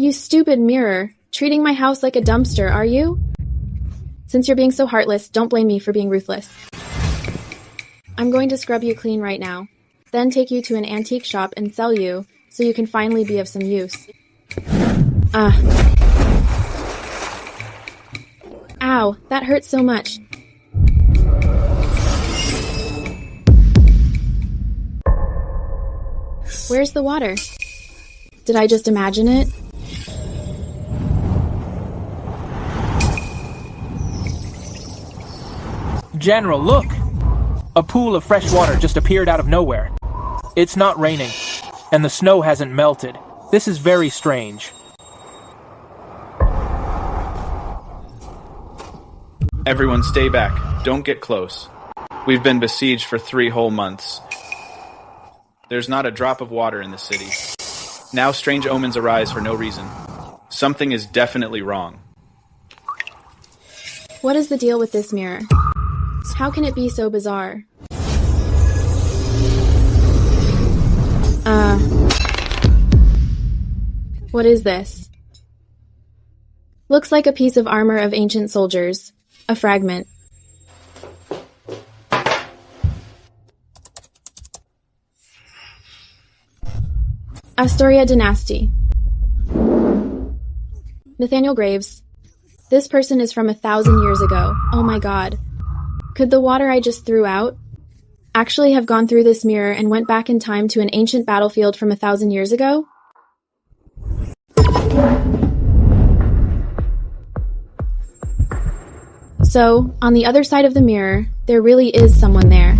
You stupid mirror. Treating my house like a dumpster, are you? Since you're being so heartless, don't blame me for being ruthless. I'm going to scrub you clean right now, then take you to an antique shop and sell you, so you can finally be of some use. Ow, that hurts so much. Where's the water? Did I just imagine it? General, look! A pool of fresh water just appeared out of nowhere. It's not raining, and the snow hasn't melted. This is very strange. Everyone stay back. Don't get close. We've been besieged for 3 whole months. There's not a drop of water in the city. Now strange omens arise for no reason. Something is definitely wrong. What is the deal with this mirror? How can it be so bizarre? What is this? Looks like a piece of armor of ancient soldiers. A fragment. Astoria Dynasty. Nathaniel Graves. This person is from 1,000 years ago. Oh my god. Could the water I just threw out actually have gone through this mirror and went back in time to an ancient battlefield from 1,000 years ago? So, on the other side of the mirror, there really is someone there.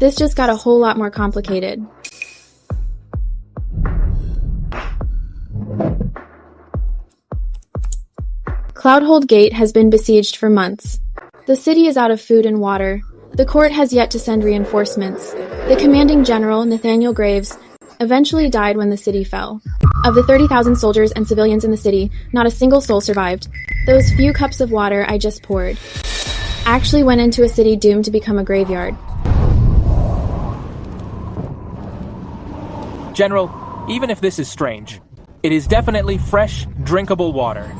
This just got a whole lot more complicated. Cloudhold Gate has been besieged for months. The city is out of food and water. The court has yet to send reinforcements. The commanding general, Nathaniel Graves, eventually died when the city fell. Of the 30,000 soldiers and civilians in the city, not a single soul survived. Those few cups of water I just poured actually went into a city doomed to become a graveyard. General, even if this is strange, it is definitely fresh, drinkable water.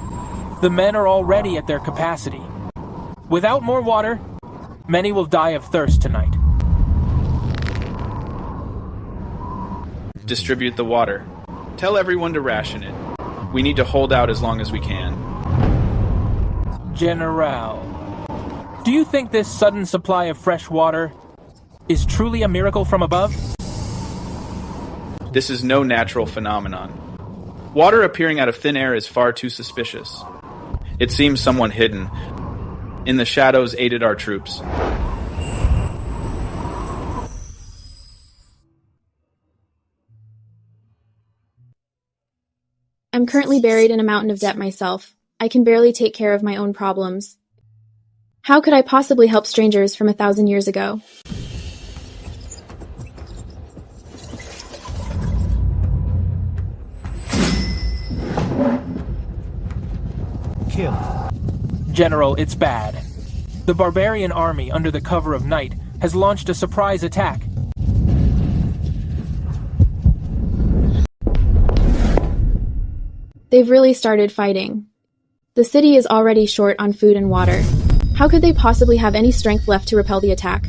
The men are already at their capacity. Without more water, many will die of thirst tonight. Distribute the water. Tell everyone to ration it. We need to hold out as long as we can. General, do you think this sudden supply of fresh water is truly a miracle from above? This is no natural phenomenon. Water appearing out of thin air is far too suspicious. It seems someone hidden in the shadows aided our troops. I'm currently buried in a mountain of debt myself. I can barely take care of my own problems. How could I possibly help strangers from 1,000 years ago? Kill. General, it's bad. The barbarian army, under the cover of night, has launched a surprise attack. They've really started fighting. The city is already short on food and water. How could they possibly have any strength left to repel the attack?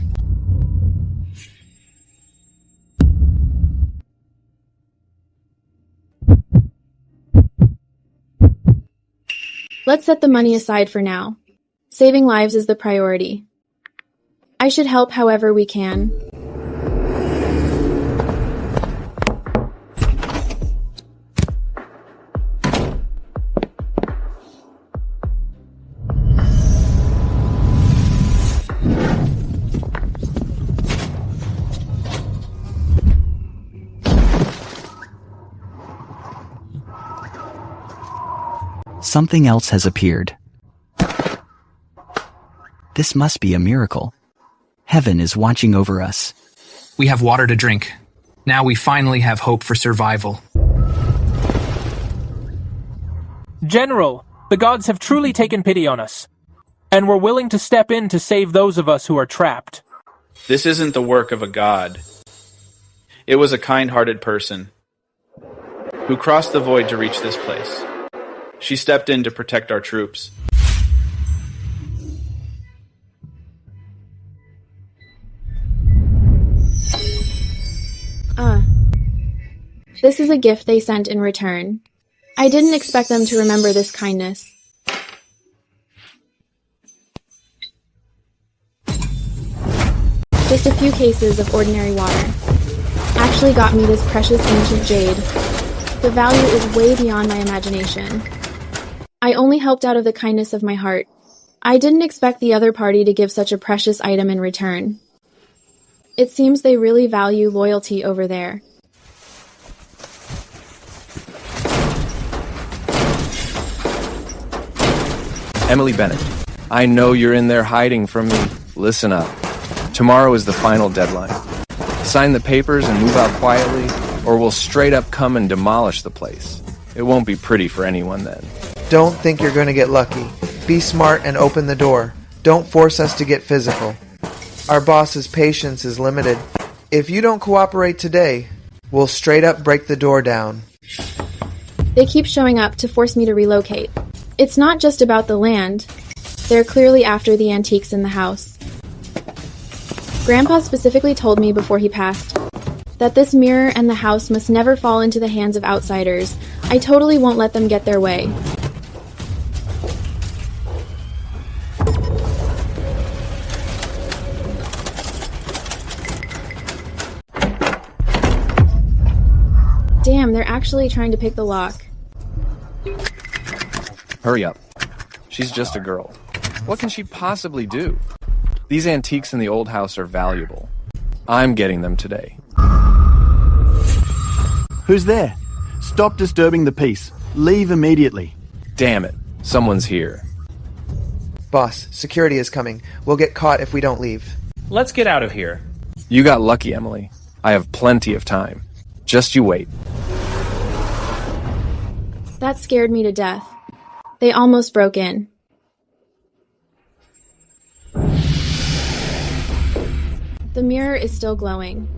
Let's set the money aside for now. Saving lives is the priority. I should help however we can. Something else has appeared. This must be a miracle. Heaven is watching over us. We have water to drink. Now we finally have hope for survival. General, the gods have truly taken pity on us, and were willing to step in to save those of us who are trapped. This isn't the work of a god. It was a kind-hearted person. who crossed the void to reach this place. She stepped in to protect our troops. This is a gift they sent in return. I didn't expect them to remember this kindness. Just a few cases of ordinary water actually got me this precious ancient jade. The value is way beyond my imagination. I only helped out of the kindness of my heart. I didn't expect the other party to give such a precious item in return. It seems they really value loyalty over there. Emily Bennett, I know you're in there hiding from me. Listen up. Tomorrow is the final deadline. Sign the papers and move out quietly, or we'll straight up come and demolish the place. It won't be pretty for anyone then. Don't think you're going to get lucky. Be smart and open the door. Don't force us to get physical. Our boss's patience is limited. If you don't cooperate today, we'll straight up break the door down. They keep showing up to force me to relocate. It's not just about the land. They're clearly after the antiques in the house. Grandpa specifically told me before he passed that this mirror and the house must never fall into the hands of outsiders. I totally won't let them get their way. Damn, they're actually trying to pick the lock. Hurry up. She's just a girl. What can she possibly do? These antiques in the old house are valuable. I'm getting them today. Who's there? Stop disturbing the peace. Leave immediately. Damn it. Someone's here. Boss, security is coming. We'll get caught if we don't leave. Let's get out of here. You got lucky, Emily. I have plenty of time. Just you wait. That scared me to death. They almost broke in. The mirror is still glowing.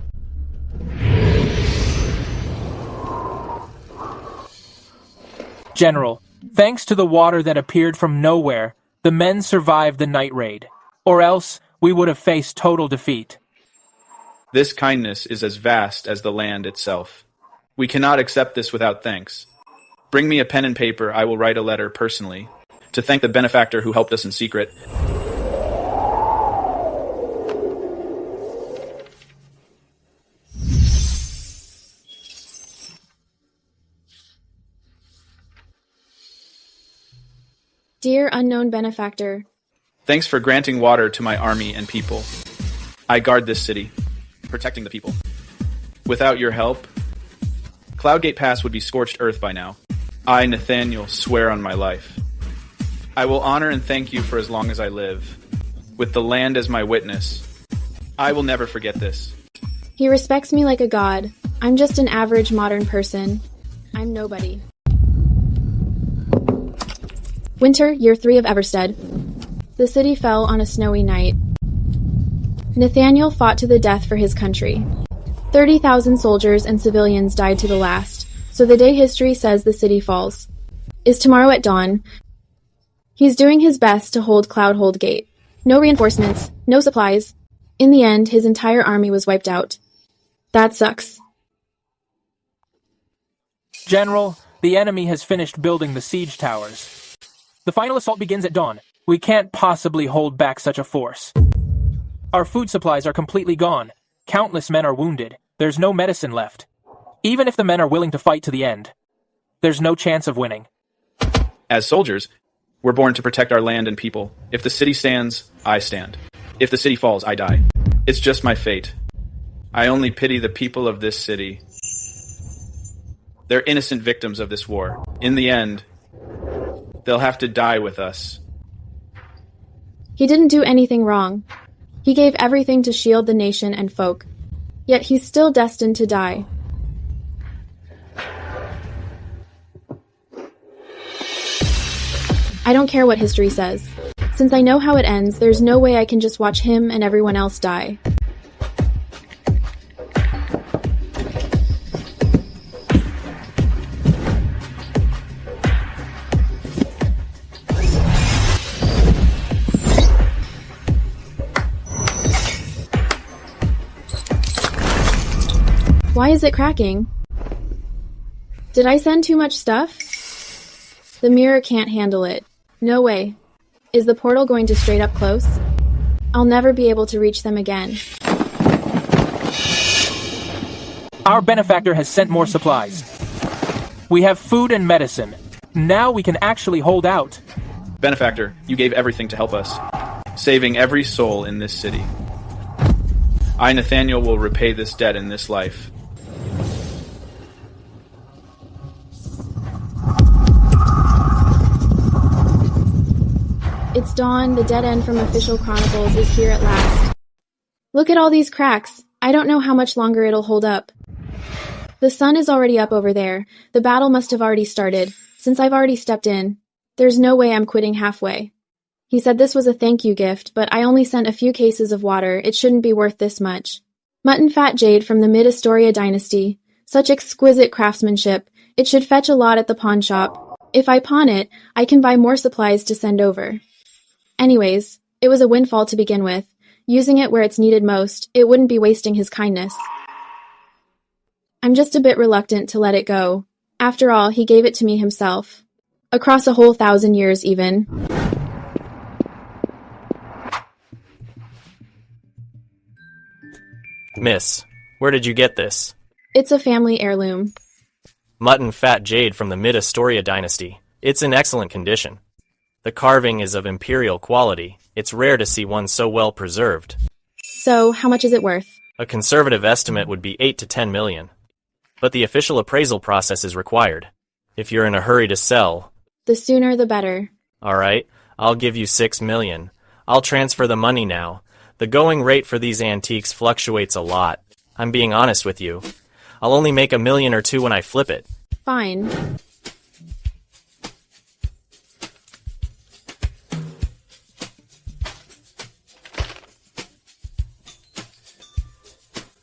General, thanks to the water that appeared from nowhere, the men survived the night raid. Or else, we would have faced total defeat. This kindness is as vast as the land itself. We cannot accept this without thanks. Bring me a pen and paper. I will write a letter personally to thank the benefactor who helped us in secret. Dear unknown benefactor, Thanks for granting water to my army and people. I guard this city, protecting the people. Without your help, Cloudgate Pass would be scorched earth by now. I, Nathaniel, swear on my life. I will honor and thank you for as long as I live, with the land as my witness. I will never forget this. he respects me like a god. I'm just an average modern person. I'm nobody. Winter, year 3 of Everstead. The city fell on a snowy night. Nathaniel fought to the death for his country. 30,000 soldiers and civilians died to the last, so the day history says the city falls is tomorrow at dawn. He's doing his best to hold Cloudhold Gate. No reinforcements, no supplies. In the end, his entire army was wiped out. That sucks. General, the enemy has finished building the siege towers. The final assault begins at dawn. We can't possibly hold back such a force. Our food supplies are completely gone. Countless men are wounded. There's no medicine left. Even if the men are willing to fight to the end, there's no chance of winning. As soldiers, we're born to protect our land and people. If the city stands, I stand. If the city falls, I die. It's just my fate. I only pity the people of this city. They're innocent victims of this war. In the end, they'll have to die with us. He didn't do anything wrong. He gave everything to shield the nation and folk. Yet he's still destined to die. I don't care what history says. Since I know how it ends, there's no way I can just watch him and everyone else die. Why is it cracking? Did I send too much stuff? The mirror can't handle it. No way. Is the portal going to straight up close? I'll never be able to reach them again. Our benefactor has sent more supplies. We have food and medicine. Now we can actually hold out. Benefactor, you gave everything to help us, saving every soul in this city. I, Nathaniel, will repay this debt in this life. It's dawn. The dead end from Official Chronicles is here at last. Look at all these cracks. I don't know how much longer it'll hold up. The sun is already up over there. The battle must have already started, since I've already stepped in. There's no way I'm quitting halfway. He said this was a thank you gift, but I only sent a few cases of water. It shouldn't be worth this much. Mutton fat jade from the Mid-Astoria dynasty. Such exquisite craftsmanship. It should fetch a lot at the pawn shop. If I pawn it, I can buy more supplies to send over. Anyways, it was a windfall to begin with. Using it where it's needed most, it wouldn't be wasting his kindness. I'm just a bit reluctant to let it go. After all, he gave it to me himself. Across a whole 1,000 years, even. Miss, where did you get this? It's a family heirloom. Mutton fat jade from the Mid-Astoria dynasty. It's in excellent condition. The carving is of imperial quality. It's rare to see one so well preserved. So, how much is it worth? A conservative estimate would be 8 to 10 million. But the official appraisal process is required. If you're in a hurry to sell... The sooner the better. Alright, I'll give you 6 million. I'll transfer the money now. The going rate for these antiques fluctuates a lot. I'm being honest with you. I'll only make $1 million or $2 million when I flip it. Fine.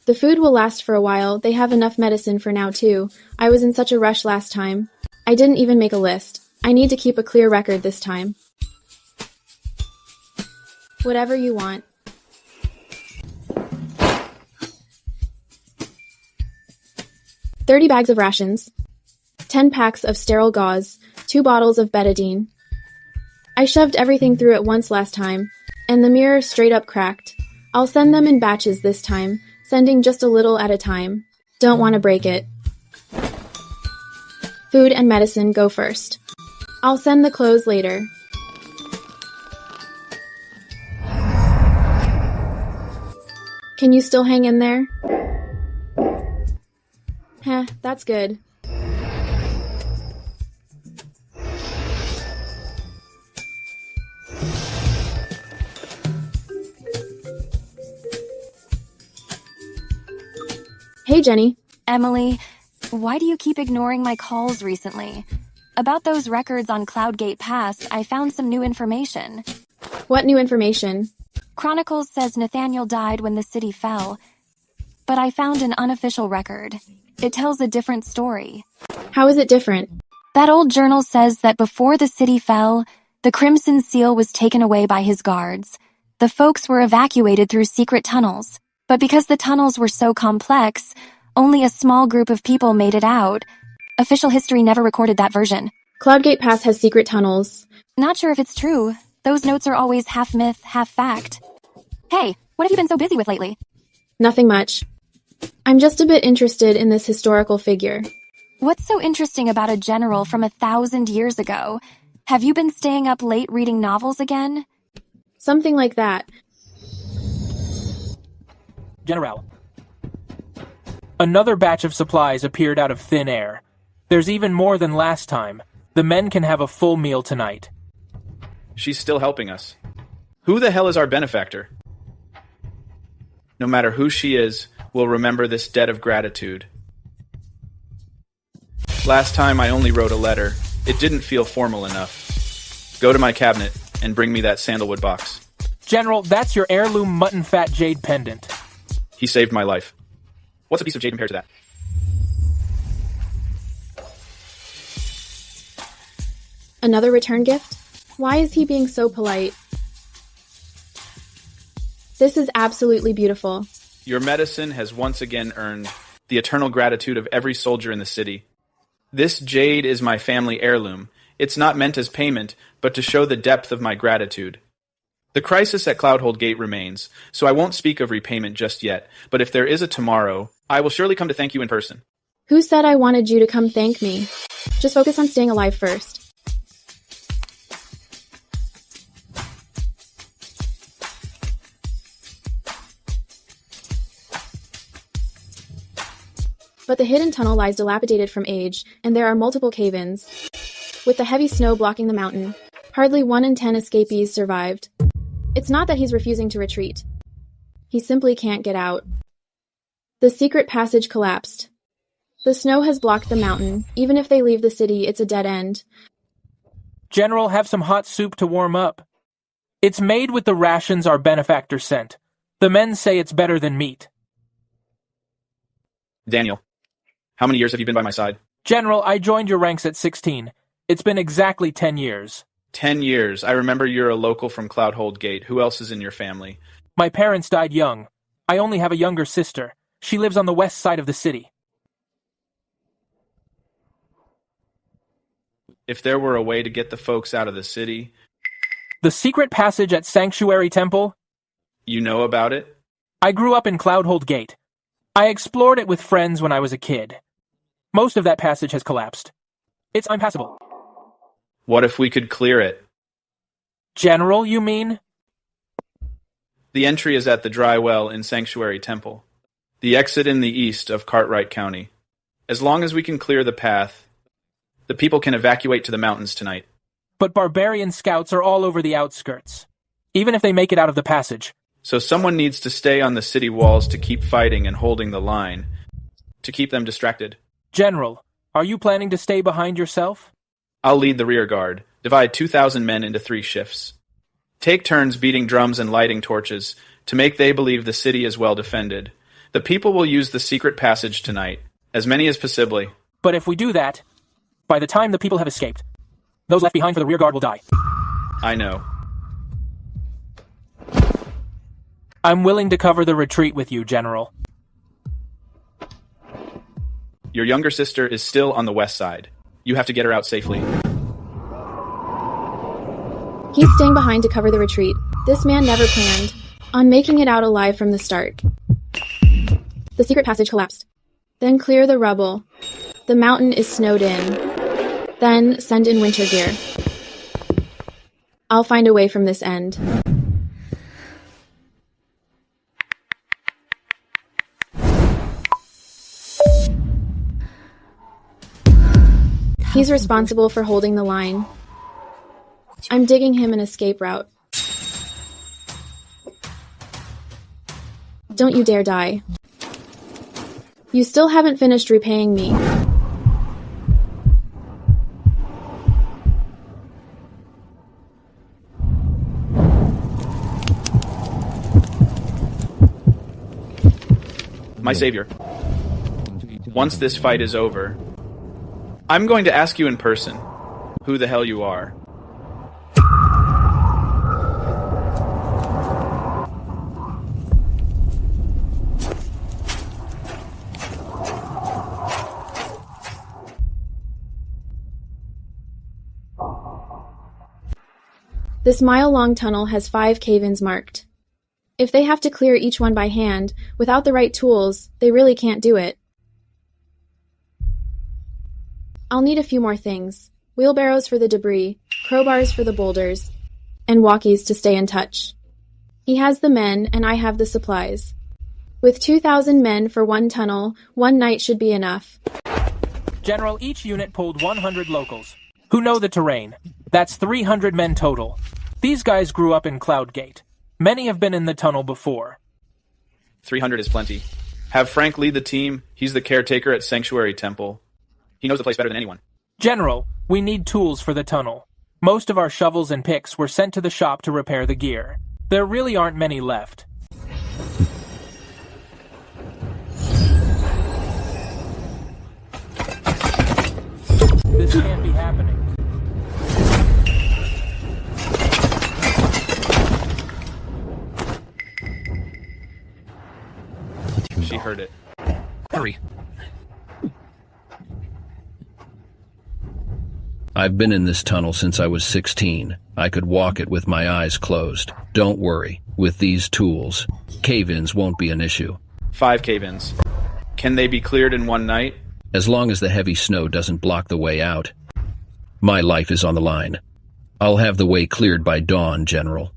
The food will last for a while. They have enough medicine for now, too. I was in such a rush last time. I didn't even make a list. I need to keep a clear record this time. Whatever you want. $30 bags of rations, 10 packs of sterile gauze, 2 bottles of betadine. I shoved everything through at once last time, and the mirror straight up cracked. I'll send them in batches this time, sending just a little at a time. Don't want to break it. Food and medicine go first. I'll send the clothes later. Can you still hang in there? Heh, that's good. Hey, Jenny. Emily, why do you keep ignoring my calls recently? About those records on Cloudgate Pass, I found some new information. What new information? Chronicles says Nathaniel died when the city fell, but I found an unofficial record. It tells a different story. How is it different? That old journal says that before the city fell, the Crimson Seal was taken away by his guards. The folks were evacuated through secret tunnels. But because the tunnels were so complex, only a small group of people made it out. Official history never recorded that version. Cloudgate Pass has secret tunnels. Not sure if it's true. Those notes are always half myth, half fact. Hey, what have you been so busy with lately? Nothing much. I'm just a bit interested in this historical figure. What's so interesting about a general from 1,000 years ago? Have you been staying up late reading novels again? Something like that. General. Another batch of supplies appeared out of thin air. There's even more than last time. The men can have a full meal tonight. She's still helping us. Who the hell is our benefactor? No matter who she is, we'll remember this debt of gratitude. Last time I only wrote a letter. It didn't feel formal enough. Go to my cabinet and bring me that sandalwood box. General, that's your heirloom mutton fat jade pendant. He saved my life. What's a piece of jade compared to that? Another return gift? Why is he being so polite? This is absolutely beautiful. Your medicine has once again earned the eternal gratitude of every soldier in the city. This jade is my family heirloom. It's not meant as payment, but to show the depth of my gratitude. The crisis at Cloudhold Gate remains, so I won't speak of repayment just yet, but if there is a tomorrow, I will surely come to thank you in person. Who said I wanted you to come thank me? Just focus on staying alive first. But the hidden tunnel lies dilapidated from age, and there are multiple cave-ins. With the heavy snow blocking the mountain, hardly 1 in 10 escapees survived. It's not that he's refusing to retreat. He simply can't get out. The secret passage collapsed. The snow has blocked the mountain. Even if they leave the city, it's a dead end. General, have some hot soup to warm up. It's made with the rations our benefactor sent. The men say it's better than meat. Daniel, how many years have you been by my side? General, I joined your ranks at 16. It's been exactly 10 years. 10 years. I remember you're a local from Cloudhold Gate. Who else is in your family? My parents died young. I only have a younger sister. She lives on the west side of the city. If there were a way to get the folks out of the city... The secret passage at Sanctuary Temple? You know about it? I grew up in Cloudhold Gate. I explored it with friends when I was a kid. Most of that passage has collapsed. It's impassable. What if we could clear it? General, you mean? The entry is at the dry well in Sanctuary Temple. The exit in the east of Cartwright County. As long as we can clear the path, the people can evacuate to the mountains tonight. But barbarian scouts are all over the outskirts, even if they make it out of the passage. So someone needs to stay on the city walls to keep fighting and holding the line, to keep them distracted. General, are you planning to stay behind yourself? I'll lead the rear guard. Divide 2,000 men into 3 shifts. Take turns beating drums and lighting torches to make they believe the city is well defended. The people will use the secret passage tonight, as many as possibly. But if we do that, by the time the people have escaped, those left behind for the rear guard will die. I know. I'm willing to cover the retreat with you, General. Your younger sister is still on the west side. You have to get her out safely. He's staying behind to cover the retreat. This man never planned on making it out alive from the start. The secret passage collapsed. Then clear the rubble. The mountain is snowed in. Then send in winter gear. I'll find a way from this end. He's responsible for holding the line. I'm digging him an escape route. Don't you dare die. You still haven't finished repaying me. My savior, once this fight is over, I'm going to ask you in person who the hell you are. This mile-long tunnel has 5 cave-ins marked. If they have to clear each one by hand, without the right tools, they really can't do it. I'll need a few more things. Wheelbarrows for the debris, crowbars for the boulders, and walkies to stay in touch. He has the men, and I have the supplies. With 2,000 men for one tunnel, one night should be enough. General, each unit pulled 100 locals, who know the terrain. That's 300 men total. These guys grew up in Cloudgate. Many have been in the tunnel before. 300 is plenty. Have Frank lead the team. He's the caretaker at Sanctuary Temple. He knows the place better than anyone. General, we need tools for the tunnel. Most of our shovels and picks were sent to the shop to repair the gear. There really aren't many left. This can't be happening. She heard it. Hurry. I've been in this tunnel since I was 16. I could walk it with my eyes closed. Don't worry. With these tools, cave-ins won't be an issue. 5 cave-ins. Can they be cleared in one night? As long as the heavy snow doesn't block the way out. My life is on the line. I'll have the way cleared by dawn, General.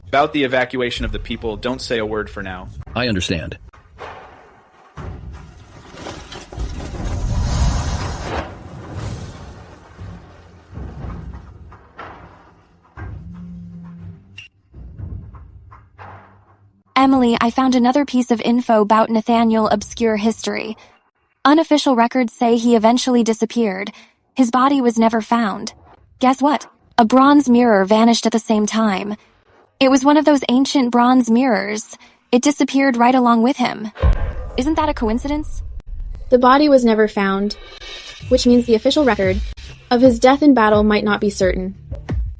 About the evacuation of the people, don't say a word for now. I understand. Emily, I found another piece of info about Nathaniel's obscure history. Unofficial records say he eventually disappeared. His body was never found. Guess what? A bronze mirror vanished at the same time. It was one of those ancient bronze mirrors. It disappeared right along with him. Isn't that a coincidence? The body was never found, which means the official record of his death in battle might not be certain.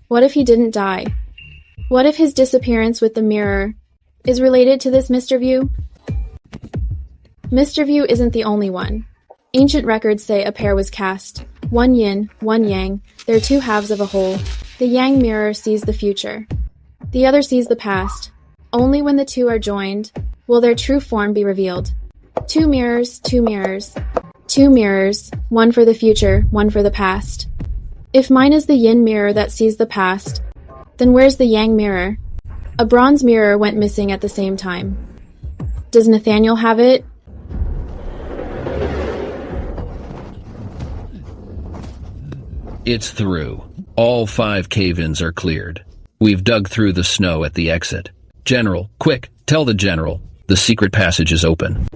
What if he didn't die? What if his disappearance with the mirror is related to this Mr. View? Mr. View isn't the only one. Ancient records say a pair was cast. One yin, one yang. They're two halves of a whole. The yang mirror sees the future. The other sees the past. Only when the two are joined will their true form be revealed. Two mirrors, two mirrors. Two mirrors, one for the future, one for the past. If mine is the yin mirror that sees the past, then where's the yang mirror? A bronze mirror went missing at the same time. Does Nathaniel have it? It's through. All 5 cave-ins are cleared. We've dug through the snow at the exit. General, quick, tell the General. The secret passage is open.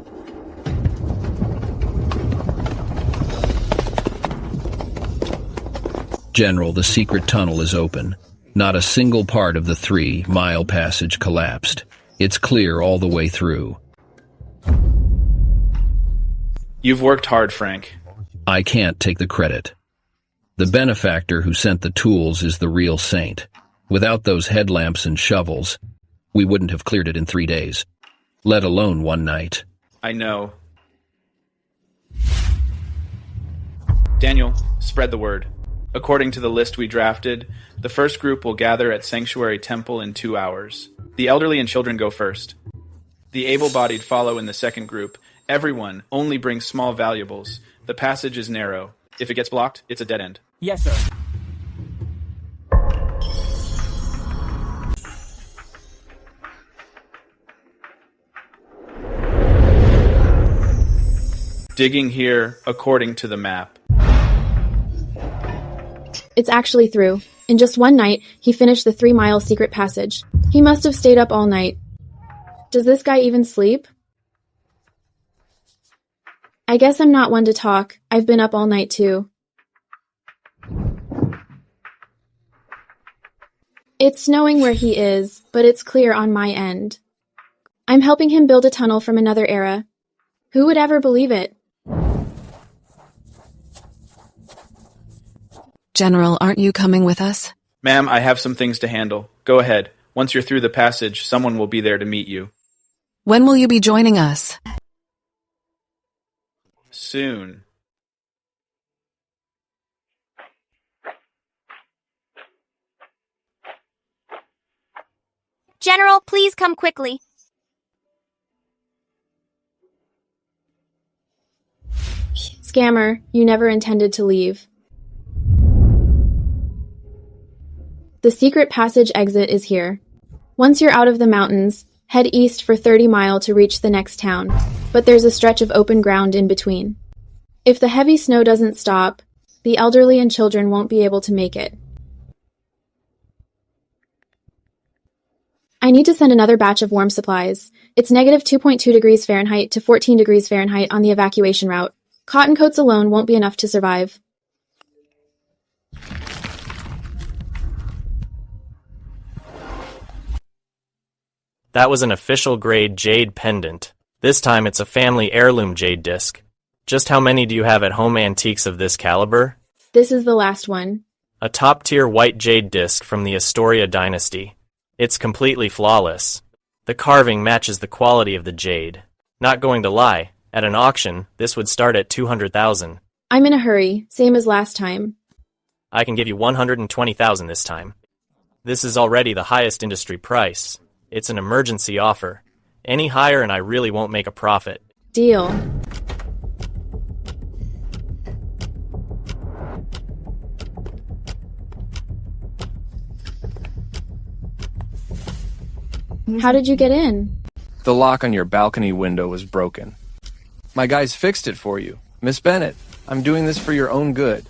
General, the secret tunnel is open. Not a single part of the 3-mile passage collapsed. It's clear all the way through. You've worked hard, Frank. I can't take the credit. The benefactor who sent the tools is the real saint. Without those headlamps and shovels, we wouldn't have cleared it in 3 days, let alone one night. I know. Daniel, spread the word. According to the list we drafted, the first group will gather at Sanctuary Temple in 2 hours. The elderly and children go first. The able-bodied follow in the second group. Everyone only brings small valuables. The passage is narrow. If it gets blocked, it's a dead end. Yes, sir. Digging here according to the map. It's actually through. In just one night, he finished the 3-mile secret passage. He must have stayed up all night. Does this guy even sleep? I guess I'm not one to talk. I've been up all night too. It's snowing where he is, but it's clear on my end. I'm helping him build a tunnel from another era. Who would ever believe it? General, aren't you coming with us? Ma'am, I have some things to handle. Go ahead. Once you're through the passage, someone will be there to meet you. When will you be joining us? Soon. General, please come quickly. Scammer, you never intended to leave. The secret passage exit is here. Once you're out of the mountains, head east for 30 miles to reach the next town, but there's a stretch of open ground in between. If the heavy snow doesn't stop, the elderly and children won't be able to make it. I need to send another batch of warm supplies. It's negative 2.2 degrees Fahrenheit to 14 degrees Fahrenheit on the evacuation route. Cotton coats alone won't be enough to survive. That was an official grade jade pendant. This time it's a family heirloom jade disc. Just how many do you have at home antiques of this caliber? This is the last one. A top-tier white jade disc from the Astoria dynasty. It's completely flawless. The carving matches the quality of the jade. Not going to lie, at an auction, this would start at $200,000. I'm in a hurry, same as last time. I can give you 120,000 this time. This is already the highest industry price. It's an emergency offer. Any higher and I really won't make a profit. Deal. How did you get in? The lock on your balcony window was broken. My guys fixed it for you. Miss Bennett, I'm doing this for your own good.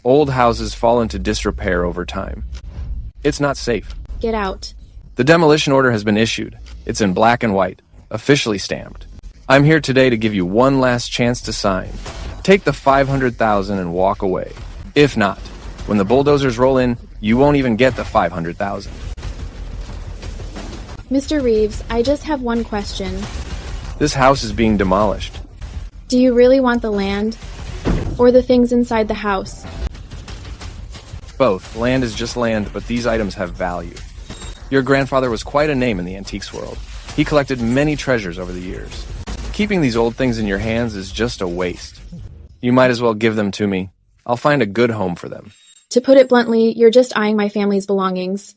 Old houses fall into disrepair over time. It's not safe. Get out. The demolition order has been issued. It's in black and white, officially stamped. I'm here today to give you one last chance to sign. Take the 500,000 and walk away. If not, when the bulldozers roll in, you won't even get the 500,000. Mr. Reeves, I just have one question. This house is being demolished. Do you really want the land? Or the things inside the house? Both. Land is just land, but these items have value. Your grandfather was quite a name in the antiques world. He collected many treasures over the years. Keeping these old things in your hands is just a waste. You might as well give them to me. I'll find a good home for them. To put it bluntly, you're just eyeing my family's belongings.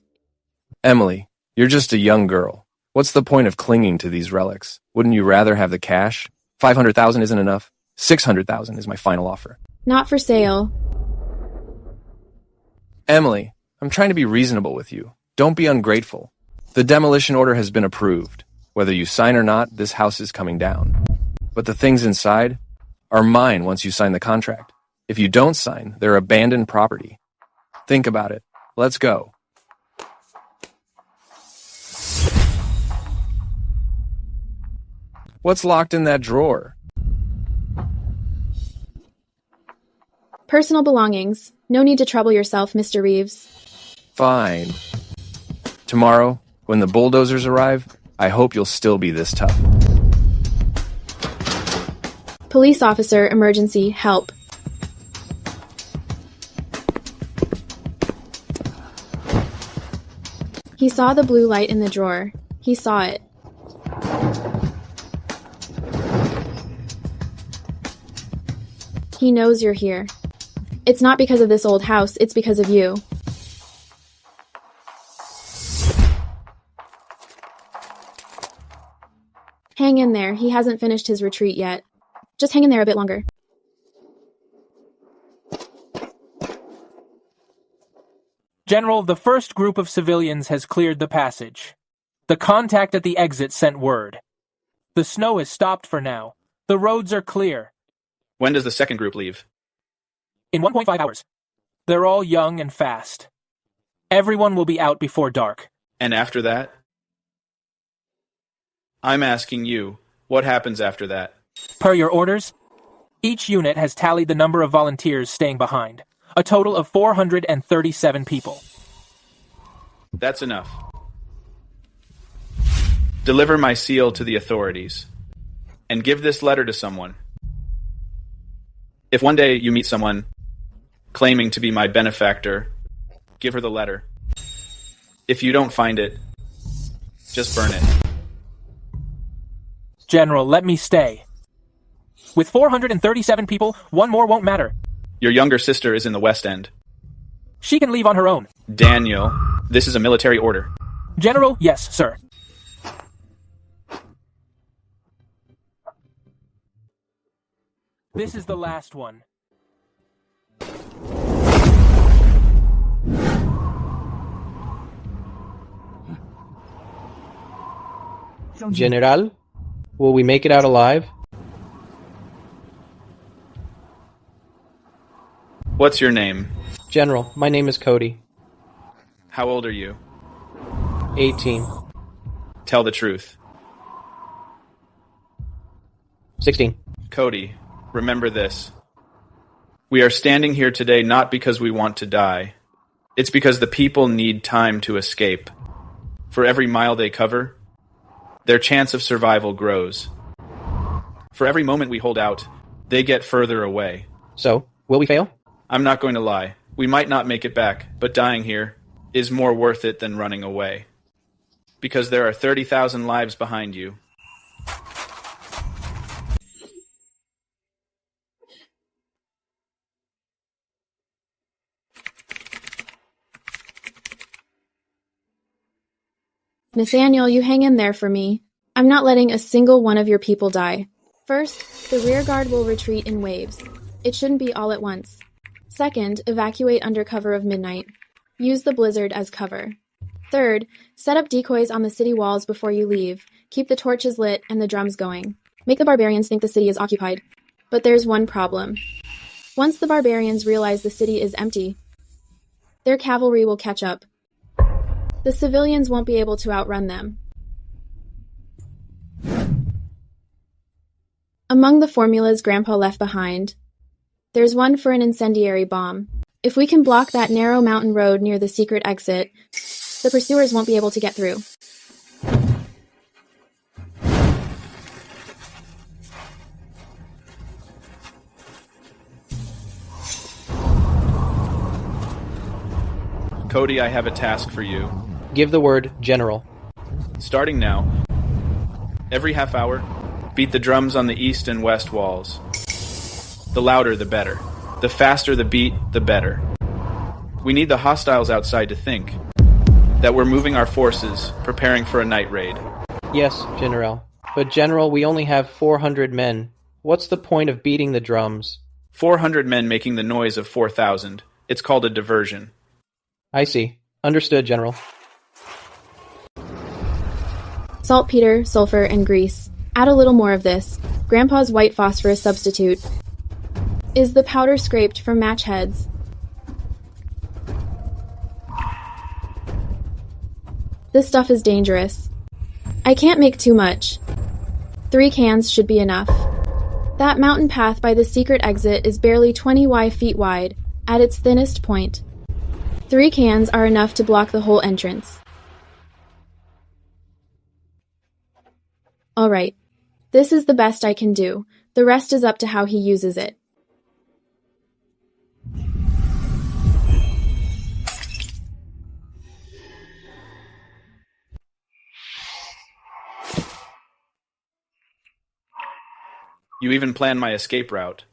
Emily, you're just a young girl. What's the point of clinging to these relics? Wouldn't you rather have the cash? 500,000 isn't enough. 600,000 is my final offer. Not for sale. Emily, I'm trying to be reasonable with you. Don't be ungrateful. The demolition order has been approved. Whether you sign or not, this house is coming down. But the things inside are mine once you sign the contract. If you don't sign, they're abandoned property. Think about it. Let's go. What's locked in that drawer? Personal belongings. No need to trouble yourself, Mr. Reeves. Fine. Tomorrow, when the bulldozers arrive, I hope you'll still be this tough. Police officer, emergency, help. He saw the blue light in the drawer. He saw it. He knows you're here. It's not because of this old house, it's because of you. Hang in there, he hasn't finished his retreat yet. Just hang in there a bit longer. General, the first group of civilians has cleared the passage. The contact at the exit sent word. The snow is stopped for now. The roads are clear. When does the second group leave? In 1.5 hours. They're all young and fast. Everyone will be out before dark. And after that? I'm asking you, what happens after that? Per your orders, each unit has tallied the number of volunteers staying behind. A total of 437 people. That's enough. Deliver my seal to the authorities. And give this letter to someone. If one day you meet someone claiming to be my benefactor, give her the letter. If you don't find it, just burn it. General, let me stay. With 437 people, one more won't matter. Your younger sister is in the West End. She can leave on her own. Daniel, this is a military order. General, yes, sir. This is the last one. General, will we make it out alive? What's your name? General, my name is Cody. How old are you? 18. Tell the truth. 16. Cody, remember this. We are standing here today not because we want to die. It's because the people need time to escape. For every mile they cover, their chance of survival grows. For every moment we hold out, they get further away. So, will we fail? I'm not going to lie. We might not make it back, but dying here is more worth it than running away. Because there are 30,000 lives behind you. Nathaniel, you hang in there for me. I'm not letting a single one of your people die. First, the rear guard will retreat in waves. It shouldn't be all at once. Second, evacuate under cover of midnight. Use the blizzard as cover. Third, set up decoys on the city walls before you leave. Keep the torches lit and the drums going. Make the barbarians think the city is occupied. But there's one problem. Once the barbarians realize the city is empty, their cavalry will catch up. The civilians won't be able to outrun them. Among the formulas Grandpa left behind, there's one for an incendiary bomb. If we can block that narrow mountain road near the secret exit, the pursuers won't be able to get through. Cody, I have a task for you. Give the word, General. Starting now, every half hour, beat the drums on the east and west walls. The louder, the better. The faster the beat, the better. We need the hostiles outside to think that we're moving our forces, preparing for a night raid. Yes, General. But General, we only have 400 men. What's the point of beating the drums? 400 men making the noise of 4,000. It's called a diversion. I see. Understood, General. Saltpeter, sulfur, and grease. Add a little more of this. Grandpa's white phosphorus substitute. Is the powder scraped from match heads? This stuff is dangerous. I can't make too much. 3 cans should be enough. That mountain path by the secret exit is barely 20 feet wide, at its thinnest point. 3 cans are enough to block the whole entrance. All right. This is the best I can do. The rest is up to how he uses it. You even planned my escape route.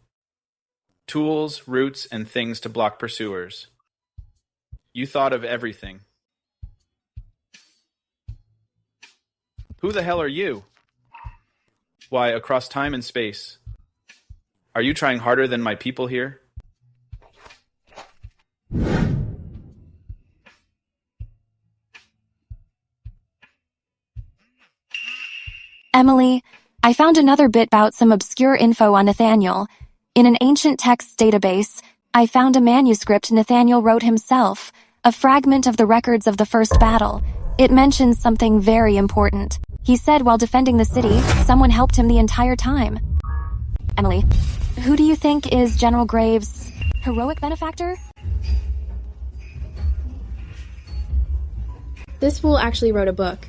Tools, routes, and things to block pursuers. You thought of everything. Who the hell are you? Why, across time and space. Are you trying harder than my people here? Emily, I found another bit about some obscure info on Nathaniel. In an ancient text database, I found a manuscript Nathaniel wrote himself, a fragment of the records of the first battle. It mentions something very important. He said while defending the city, someone helped him the entire time. Emily, who do you think is General Graves' heroic benefactor? This fool actually wrote a book.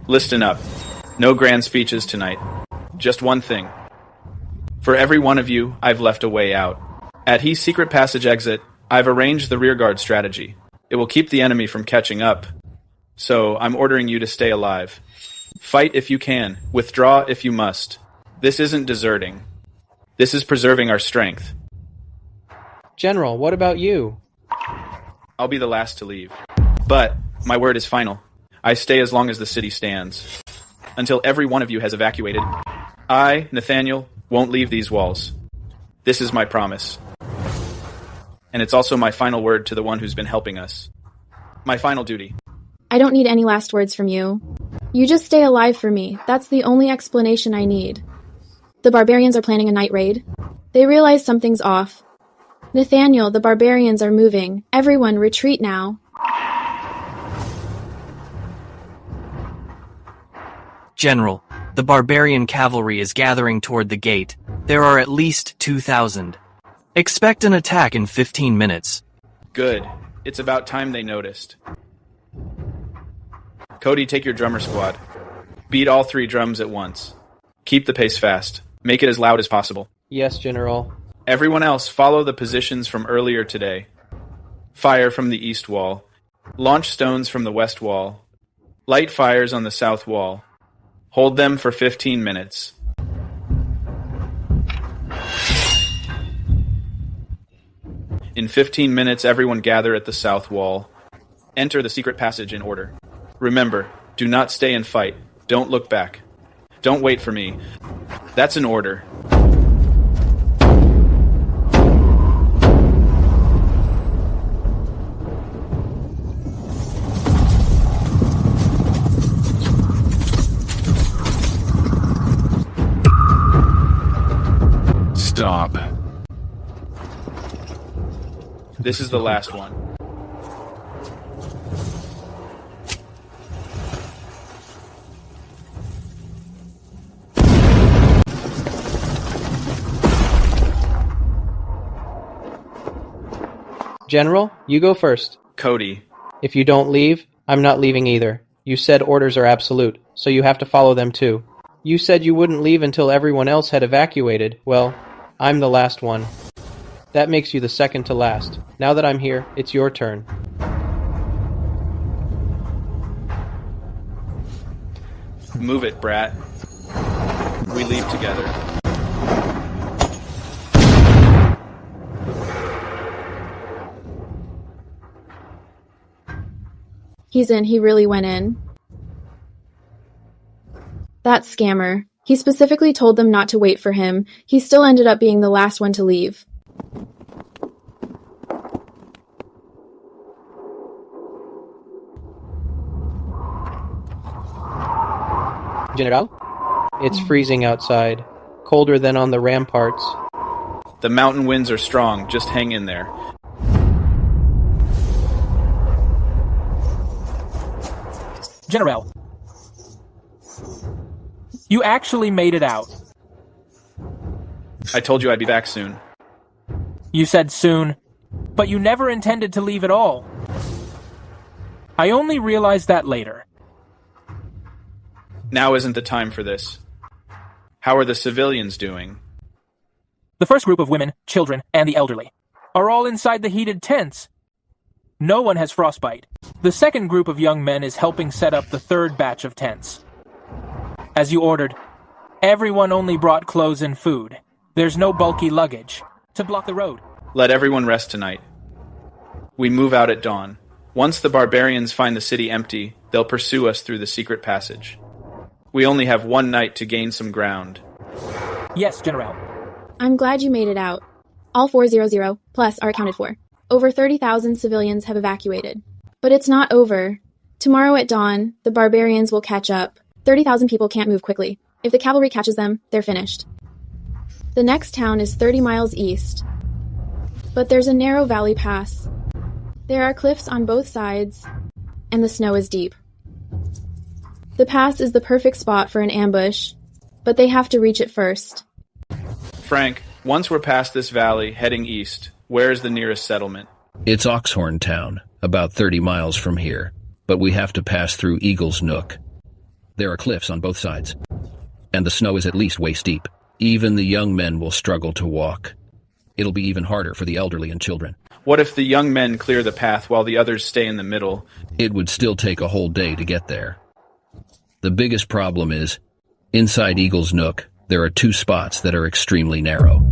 Listen up. No grand speeches tonight. Just one thing. For every one of you, I've left a way out. At his secret passage exit, I've arranged the rearguard strategy. It will keep the enemy from catching up. So, I'm ordering you to stay alive. Fight if you can. Withdraw if you must. This isn't deserting. This is preserving our strength. General, what about you? I'll be the last to leave. But, my word is final. I stay as long as the city stands. Until every one of you has evacuated. I, Nathaniel, won't leave these walls. This is my promise. And it's also my final word to the one who's been helping us. My final duty. I don't need any last words from you. You just stay alive for me. That's the only explanation I need. The barbarians are planning a night raid. They realize something's off. Nathaniel, the barbarians are moving. Everyone, retreat now. General, the barbarian cavalry is gathering toward the gate. There are at least 2,000. Expect an attack in 15 minutes. Good. It's about time they noticed. Cody, take your drummer squad. Beat all 3 drums at once. Keep the pace fast. Make it as loud as possible. Yes, General. Everyone else, follow the positions from earlier today. Fire from the east wall. Launch stones from the west wall. Light fires on the south wall. Hold them for 15 minutes. In 15 minutes, everyone gather at the south wall. Enter the secret passage in order. Remember, do not stay and fight. Don't look back. Don't wait for me. That's an order. Stop. This is the last one. General, you go first. Cody. If you don't leave, I'm not leaving either. You said orders are absolute, so you have to follow them too. You said you wouldn't leave until everyone else had evacuated. Well, I'm the last one. That makes you the second to last. Now that I'm here, it's your turn. Move it, brat. We leave together. He's in. He really went in. That scammer. He specifically told them not to wait for him. He still ended up being the last one to leave. General? It's freezing outside. Colder than on the ramparts. The mountain winds are strong. Just hang in there. General. You actually made it out. I told you I'd be back soon. You said soon, but you never intended to leave at all. I only realized that later. Now isn't the time for this. How are the civilians doing? The first group of women, children, and the elderly are all inside the heated tents. No one has frostbite. The second group of young men is helping set up the third batch of tents. As you ordered, everyone only brought clothes and food. There's no bulky luggage to block the road. Let everyone rest tonight. We move out at dawn. Once the barbarians find the city empty, they'll pursue us through the secret passage. We only have one night to gain some ground. Yes, General. I'm glad you made it out. All 400 plus are accounted for. Over 30,000 civilians have evacuated. But it's not over. Tomorrow at dawn, the barbarians will catch up. 30,000 people can't move quickly. If the cavalry catches them, they're finished. The next town is 30 miles east. But there's a narrow valley pass. There are cliffs on both sides, and the snow is deep. The pass is the perfect spot for an ambush, but they have to reach it first. Frank, once we're past this valley, heading east, where is the nearest settlement? It's Oxhorn Town, about 30 miles from here, but we have to pass through Eagle's Nook. There are cliffs on both sides, and the snow is at least waist deep. Even the young men will struggle to walk. It'll be even harder for the elderly and children. What if the young men clear the path while the others stay in the middle? It would still take a whole day to get there. The biggest problem is, inside Eagle's Nook, there are two spots that are extremely narrow.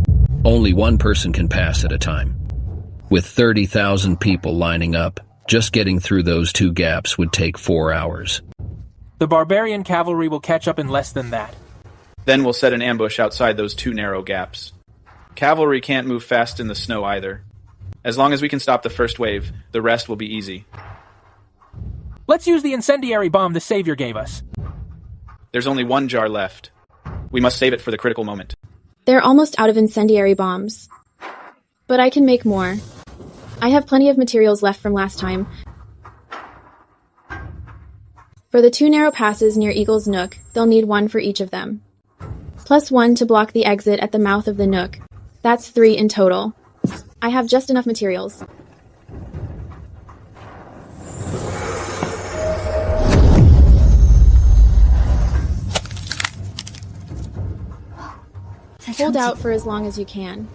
Only one person can pass at a time. With 30,000 people lining up, just getting through those two gaps would take 4 hours. The barbarian cavalry will catch up in less than that. Then we'll set an ambush outside those two narrow gaps. Cavalry can't move fast in the snow either. As long as we can stop the first wave, the rest will be easy. Let's use the incendiary bomb the Savior gave us. There's only one jar left. We must save it for the critical moment. They're almost out of incendiary bombs. But I can make more. I have plenty of materials left from last time. For the two narrow passes near Eagle's Nook, they'll need one for each of them. Plus one to block the exit at the mouth of the nook. That's 3 in total. I have just enough materials. Hold out for as long as you can.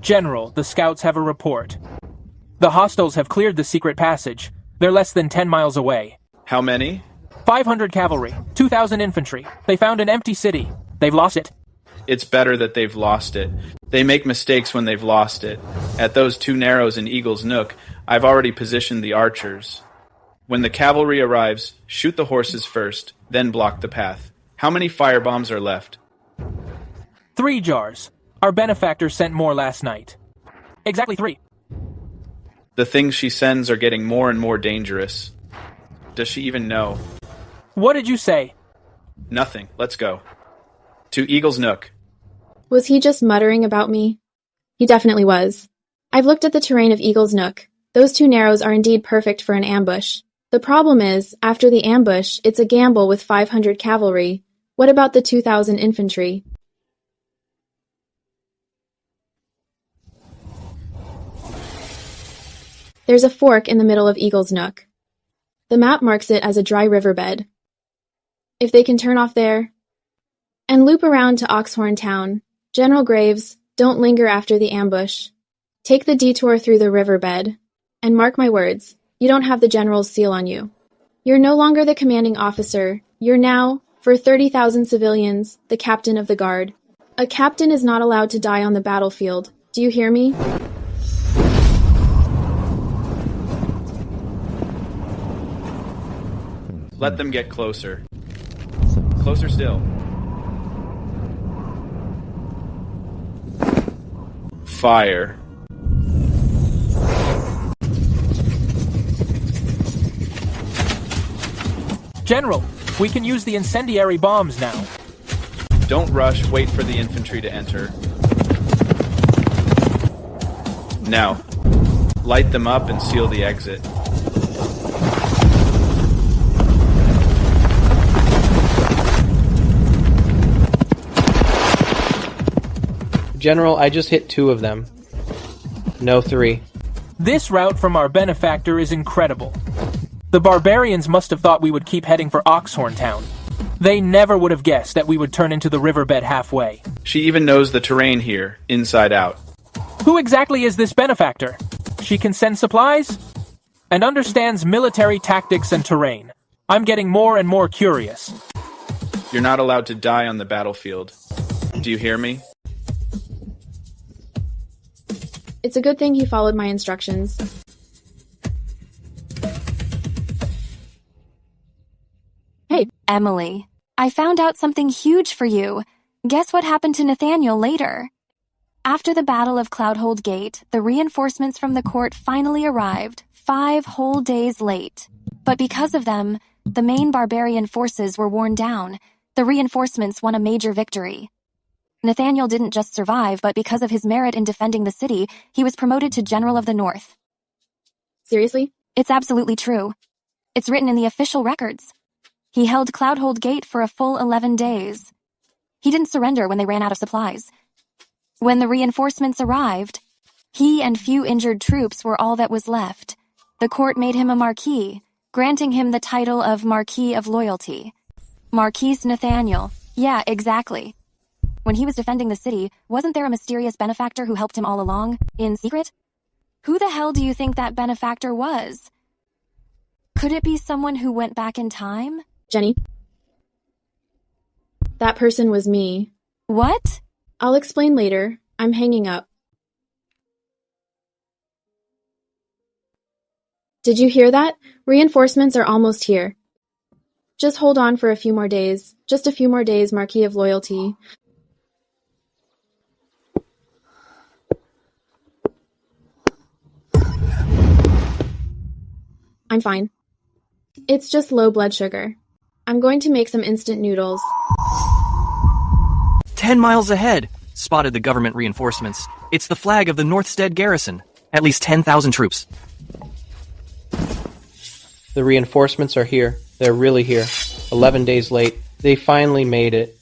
General, the scouts have a report. The hostiles have cleared the secret passage. They're less than 10 miles away. How many? 500 cavalry, 2,000 infantry. They found an empty city. They've lost it. It's better that they've lost it. They make mistakes when they've lost it. At those 2 narrows in Eagle's Nook, I've already positioned the archers. When the cavalry arrives, shoot the horses first, then block the path. How many firebombs are left? 3 jars. Our benefactor sent more last night. Exactly 3. The things she sends are getting more and more dangerous. Does she even know? What did you say? Nothing. Let's go. To Eagle's Nook. Was he just muttering about me? He definitely was. I've looked at the terrain of Eagle's Nook. Those 2 narrows are indeed perfect for an ambush. The problem is, after the ambush, it's a gamble with 500 cavalry. What about the 2,000 infantry? There's a fork in the middle of Eagle's Nook. The map marks it as a dry riverbed. If they can turn off there and loop around to Oxhorn Town, General Graves, don't linger after the ambush. Take the detour through the riverbed, and mark my words, you don't have the general's seal on you. You're no longer the commanding officer. You're now, for 30,000 civilians, the captain of the guard. A captain is not allowed to die on the battlefield. Do you hear me? Let them get closer. Closer still. Fire. General, we can use the incendiary bombs now. Don't rush, wait for the infantry to enter. Now, light them up and seal the exit. General, I just hit 2 of them. No 3. This route from our benefactor is incredible. The barbarians must have thought we would keep heading for Oxhorn Town. They never would have guessed that we would turn into the riverbed halfway. She even knows the terrain here, inside out. Who exactly is this benefactor? She can send supplies? And understands military tactics and terrain. I'm getting more and more curious. You're not allowed to die on the battlefield. Do you hear me? It's a good thing he followed my instructions. Hey, Emily, I found out something huge for you. Guess what happened to Nathaniel later? After the Battle of Cloudhold Gate, the reinforcements from the court finally arrived, 5 whole days late. But because of them, the main barbarian forces were worn down. The reinforcements won a major victory. Nathaniel didn't just survive, but because of his merit in defending the city, he was promoted to General of the North. Seriously? It's absolutely true. It's written in the official records. He held Cloudhold Gate for a full 11 days. He didn't surrender when they ran out of supplies. When the reinforcements arrived, he and few injured troops were all that was left. The court made him a Marquis, granting him the title of Marquis of Loyalty. Marquis Nathaniel. Yeah, exactly. When he was defending the city, wasn't there a mysterious benefactor who helped him all along, in secret? Who the hell do you think that benefactor was? Could it be someone who went back in time? Jenny? That person was me. What? I'll explain later. I'm hanging up. Did you hear that? Reinforcements are almost here. Just hold on for a few more days. Just a few more days, Marquis of Loyalty. I'm fine. It's just low blood sugar. I'm going to make some instant noodles. 10 miles ahead! Spotted the government reinforcements. It's the flag of the Northstead garrison. At least 10,000 troops. The reinforcements are here. They're really here. 11 days late. They finally made it.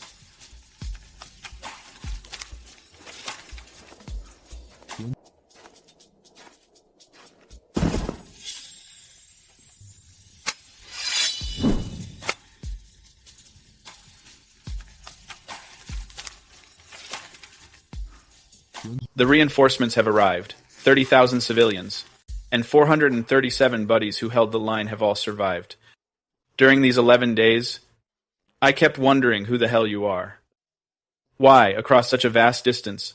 The reinforcements have arrived. 30,000 civilians. And 437 buddies who held the line have all survived. During these 11 days, I kept wondering who the hell you are. Why, across such a vast distance,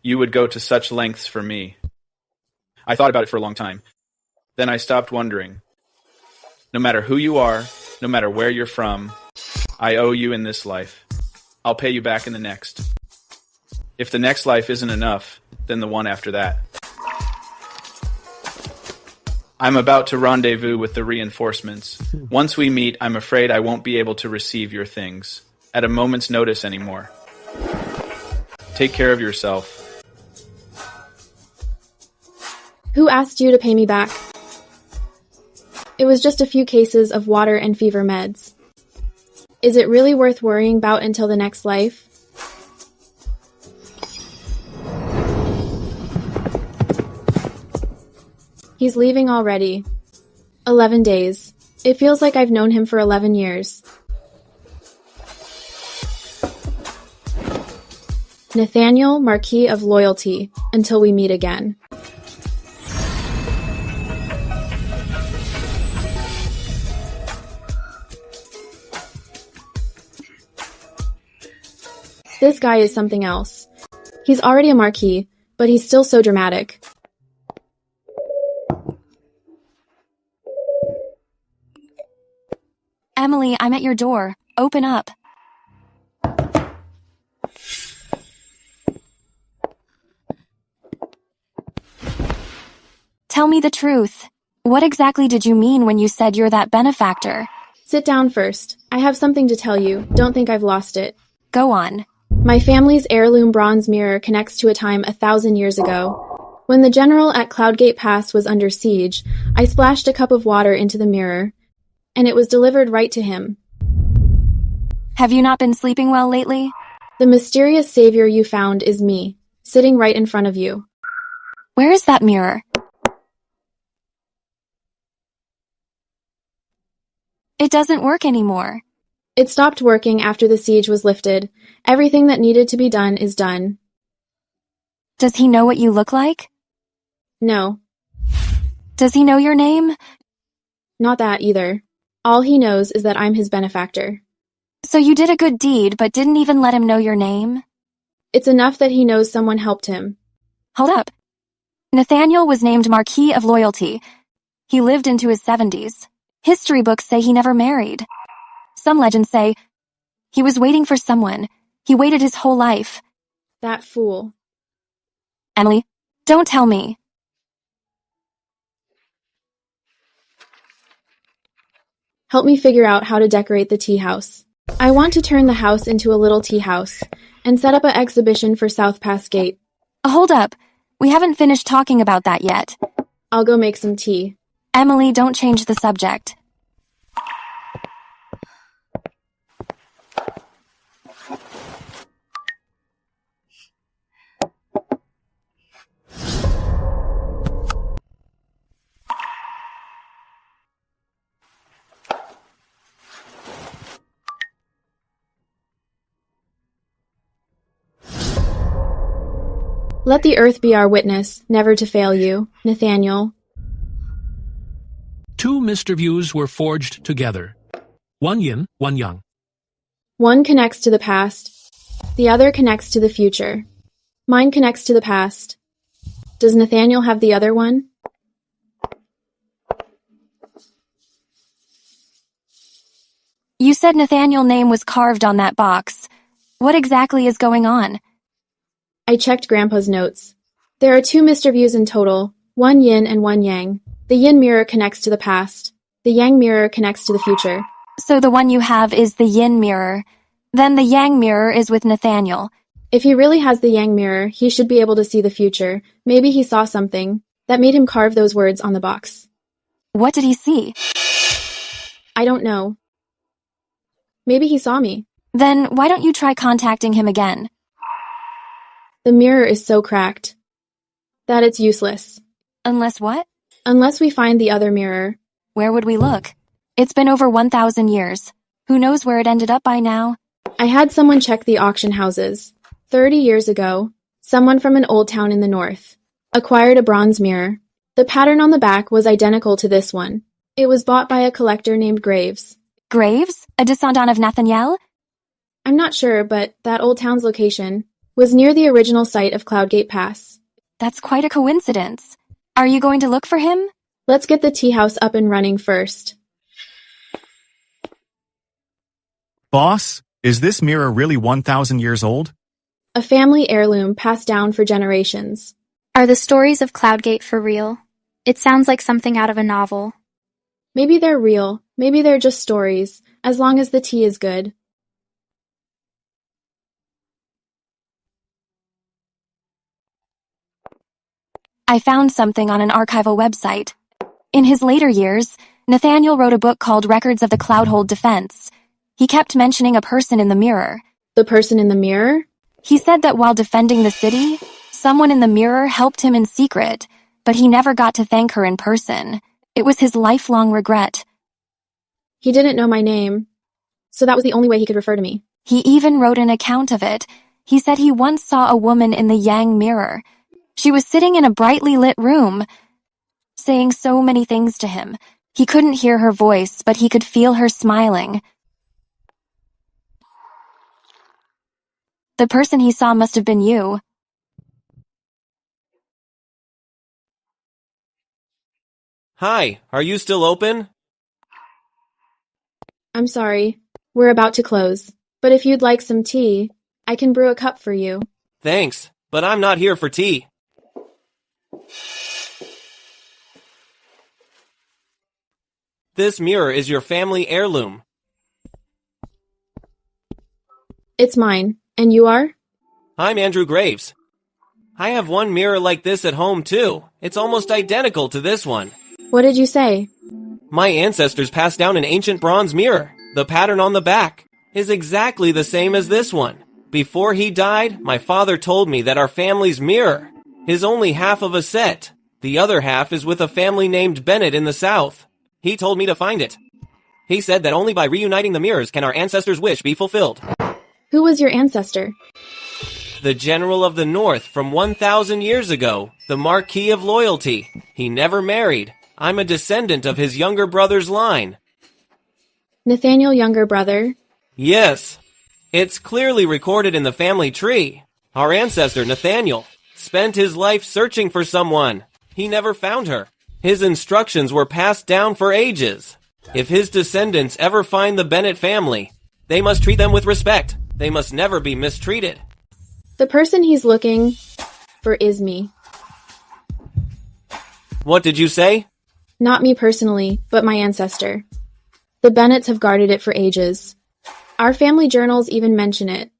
you would go to such lengths for me? I thought about it for a long time. Then I stopped wondering. No matter who you are, no matter where you're from, I owe you in this life. I'll pay you back in the next. If the next life isn't enough, then the one after that. I'm about to rendezvous with the reinforcements. Once we meet, I'm afraid I won't be able to receive your things at a moment's notice anymore. Take care of yourself. Who asked you to pay me back? It was just a few cases of water and fever meds. Is it really worth worrying about until the next life? He's leaving already. 11 days. It feels like I've known him for 11 years. Nathaniel, Marquis of Loyalty, until we meet again. This guy is something else. He's already a marquis, but he's still so dramatic. Emily, I'm at your door. Open up. Tell me the truth. What exactly did you mean when you said you're that benefactor? Sit down first. I have something to tell you. Don't think I've lost it. Go on. My family's heirloom bronze mirror connects to a time 1,000 years ago. When the general at Cloudgate Pass was under siege, I splashed a cup of water into the mirror, and it was delivered right to him. Have you not been sleeping well lately? The mysterious savior you found is me, sitting right in front of you. Where is that mirror? It doesn't work anymore. It stopped working after the siege was lifted. Everything that needed to be done is done. Does he know what you look like? No. Does he know your name? Not that either. All he knows is that I'm his benefactor. So you did a good deed, but didn't even let him know your name? It's enough that he knows someone helped him. Hold up. Nathaniel was named Marquis of Loyalty. He lived into his 70s. History books say he never married. Some legends say he was waiting for someone. He waited his whole life. That fool. Emily, don't tell me. Help me figure out how to decorate the tea house. I want to turn the house into a little tea house and set up an exhibition for South Pass Gate. Hold up. We haven't finished talking about that yet. I'll go make some tea. Emily, don't change the subject. Let the earth be our witness, never to fail you, Nathaniel. 2 Mr. Views were forged together. One yin, one yang. One connects to the past. The other connects to the future. Mine connects to the past. Does Nathaniel have the other one? You said Nathaniel's name was carved on that box. What exactly is going on? I checked Grandpa's notes. There are 2 Mr. Views in total, one yin and one yang. The yin mirror connects to the past. The yang mirror connects to the future. So the one you have is the yin mirror. Then the yang mirror is with Nathaniel. If he really has the yang mirror, he should be able to see the future. Maybe he saw something that made him carve those words on the box. What did he see? I don't know. Maybe he saw me. Then why don't you try contacting him again? The mirror is so cracked that it's useless. Unless what? Unless we find the other mirror. Where would we look? It's been over 1,000 years. Who knows where it ended up by now? I had someone check the auction houses. 30 years ago, someone from an old town in the north acquired a bronze mirror. The pattern on the back was identical to this one. It was bought by a collector named Graves. Graves? A descendant of Nathaniel? I'm not sure, but that old town's location was near the original site of Cloudgate Pass. That's quite a coincidence. Are you going to look for him? Let's get the tea house up and running first. Boss, is this mirror really 1,000 years old? A family heirloom passed down for generations. Are the stories of Cloudgate for real? It sounds like something out of a novel. Maybe they're real, maybe they're just stories, as long as the tea is good. I found something on an archival website. In his later years, Nathaniel wrote a book called Records of the Cloudhold Defense. He kept mentioning a person in the mirror. The person in the mirror? He said that while defending the city, someone in the mirror helped him in secret, but he never got to thank her in person. It was his lifelong regret. He didn't know my name, so that was the only way he could refer to me. He even wrote an account of it. He said he once saw a woman in the Yang mirror. She was sitting in a brightly lit room, saying so many things to him. He couldn't hear her voice, but he could feel her smiling. The person he saw must have been you. Hi, are you still open? I'm sorry, we're about to close. But if you'd like some tea, I can brew a cup for you. Thanks, but I'm not here for tea. This mirror is your family heirloom. It's mine. And you are? I'm Andrew Graves. I have one mirror like this at home, too. It's almost identical to this one. What did you say? My ancestors passed down an ancient bronze mirror. The pattern on the back is exactly the same as this one. Before he died, my father told me that our family's mirror is only half of a set. The other half is with a family named Bennett in the south. He told me to find it. He said that only by reuniting the mirrors can our ancestors' wish be fulfilled. Who was your ancestor? The General of the North from 1,000 years ago, the Marquis of Loyalty. He never married. I'm a descendant of his younger brother's line. Nathaniel, younger brother? Yes. It's clearly recorded in the family tree. Our ancestor, Nathaniel, spent his life searching for someone. He never found her. His instructions were passed down for ages. If his descendants ever find the Bennett family, they must treat them with respect. They must never be mistreated. The person he's looking for is me. What did you say? Not me personally, but my ancestor. The Bennetts have guarded it for ages. Our family journals even mention it.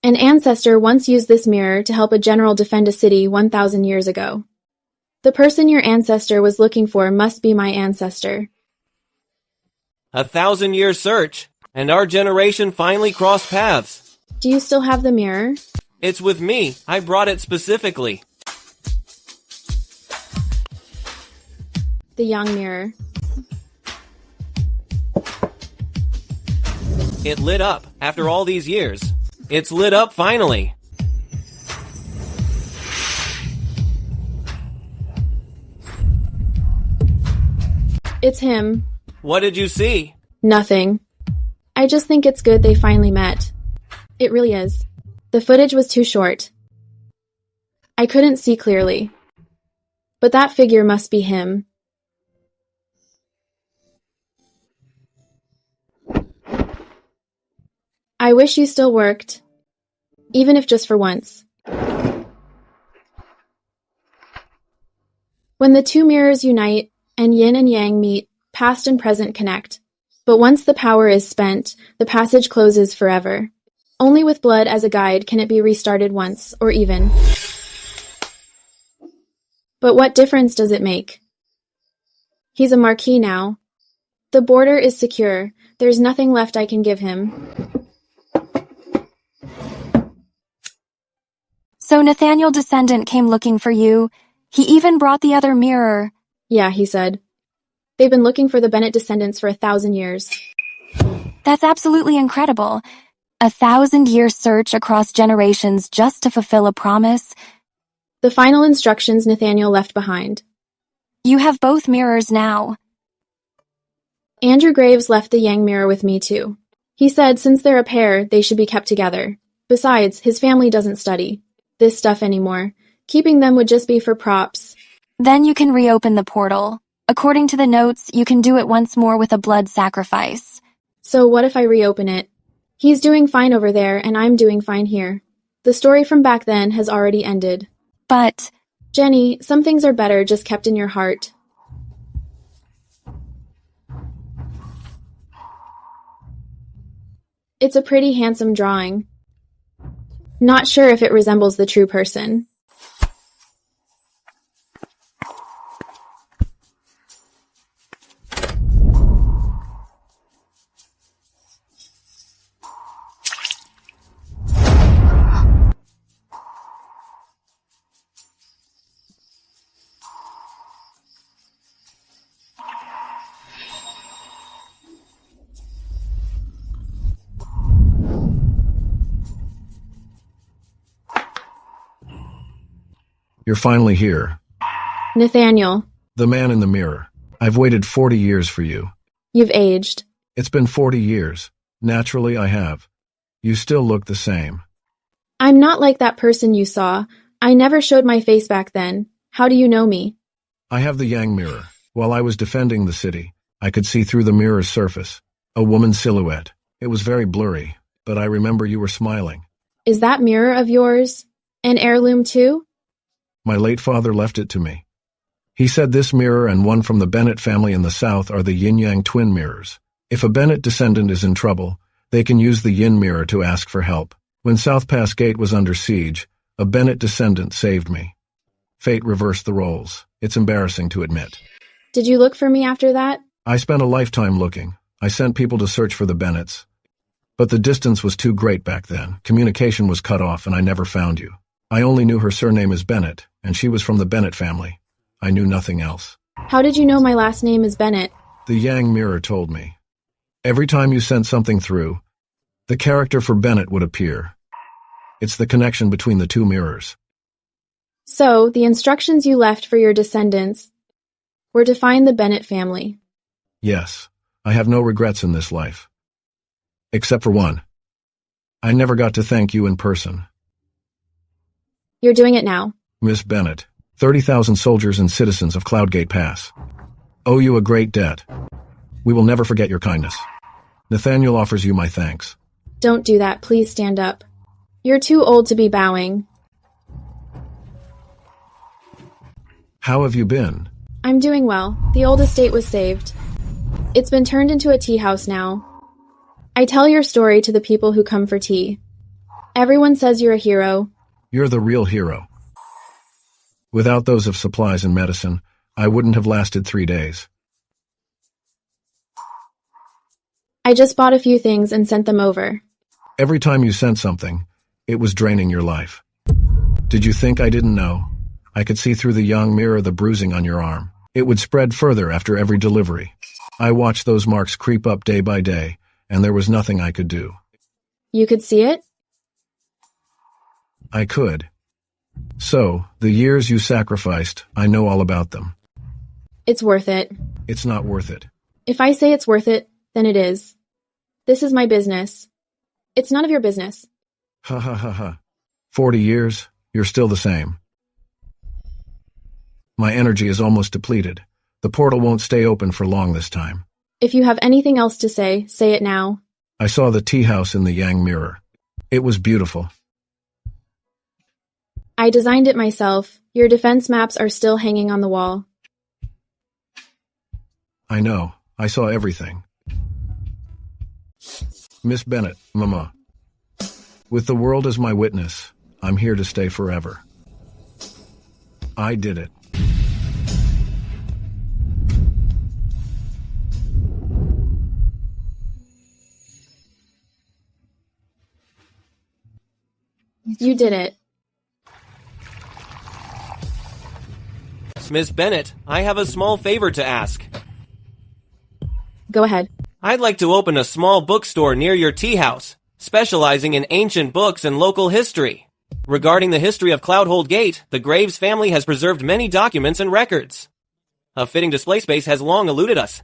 An ancestor once used this mirror to help a general defend a city 1,000 years ago. The person your ancestor was looking for must be my ancestor. 1,000-year search, and our generation finally crossed paths. Do you still have the mirror? It's with me. I brought it specifically. The young mirror. It lit up after all these years. It's lit up finally. It's him. What did you see? Nothing. I just think it's good they finally met. It really is. The footage was too short. I couldn't see clearly. But that figure must be him. I wish you still worked, even if just for once. When the two mirrors unite and yin and yang meet, past and present connect. But once the power is spent, the passage closes forever. Only with blood as a guide can it be restarted once, or even. But what difference does it make? He's a marquis now. The border is secure. There's nothing left I can give him. So Nathaniel Descendant came looking for you. He even brought the other mirror. Yeah, he said. They've been looking for the Bennett descendants for 1,000 years. That's absolutely incredible. 1,000-year search across generations just to fulfill a promise. The final instructions Nathaniel left behind. You have both mirrors now. Andrew Graves left the Yang mirror with me too. He said since they're a pair, they should be kept together. Besides, his family doesn't study this stuff anymore. Keeping them would just be for props. Then you can reopen the portal. According to the notes, you can do it once more with a blood sacrifice. So what if I reopen it? He's doing fine over there, and I'm doing fine here. The story from back then has already ended. But... Jenny, some things are better just kept in your heart. It's a pretty handsome drawing. Not sure if it resembles the true person. You're finally here. Nathaniel. The man in the mirror. I've waited 40 years for you. You've aged. It's been 40 years. Naturally, I have. You still look the same. I'm not like that person you saw. I never showed my face back then. How do you know me? I have the Yang mirror. While I was defending the city, I could see through the mirror's surface. A woman's silhouette. It was very blurry, but I remember you were smiling. Is that mirror of yours an heirloom too? My late father left it to me. He said this mirror and one from the Bennett family in the South are the yin-yang twin mirrors. If a Bennett descendant is in trouble, they can use the yin mirror to ask for help. When South Pass Gate was under siege, a Bennett descendant saved me. Fate reversed the roles. It's embarrassing to admit. Did you look for me after that? I spent a lifetime looking. I sent people to search for the Bennetts. But the distance was too great back then. Communication was cut off and I never found you. I only knew her surname is Bennett, and she was from the Bennett family. I knew nothing else. How did you know my last name is Bennett? The Yang mirror told me. Every time you sent something through, the character for Bennett would appear. It's the connection between the two mirrors. So, the instructions you left for your descendants were to find the Bennett family. Yes, I have no regrets in this life. Except for one. I never got to thank you in person. You're doing it now. Miss Bennett, 30,000 soldiers and citizens of Cloudgate Pass owe you a great debt. We will never forget your kindness. Nathaniel offers you my thanks. Don't do that. Please stand up. You're too old to be bowing. How have you been? I'm doing well. The old estate was saved. It's been turned into a tea house now. I tell your story to the people who come for tea. Everyone says you're a hero. You're the real hero. Without those of supplies and medicine, I wouldn't have lasted 3 days. I just bought a few things and sent them over. Every time you sent something, it was draining your life. Did you think I didn't know? I could see through the Yang mirror the bruising on your arm. It would spread further after every delivery. I watched those marks creep up day by day, and there was nothing I could do. You could see it? I could. So, the years you sacrificed, I know all about them. It's worth it. It's not worth it. If I say it's worth it, then it is. This is my business. It's none of your business. Ha ha ha ha. 40 years, you're still the same. My energy is almost depleted. The portal won't stay open for long this time. If you have anything else to say it now. I saw the tea house in the Yang mirror. It was beautiful. I designed it myself. Your defense maps are still hanging on the wall. I know. I saw everything. Miss Bennett, Mama. With the world as my witness, I'm here to stay forever. I did it. You did it. Miss Bennett, I have a small favor to ask. Go ahead. I'd like to open a small bookstore near your tea house, specializing in ancient books and local history. Regarding the history of Cloudhold Gate, the Graves family has preserved many documents and records. A fitting display space has long eluded us.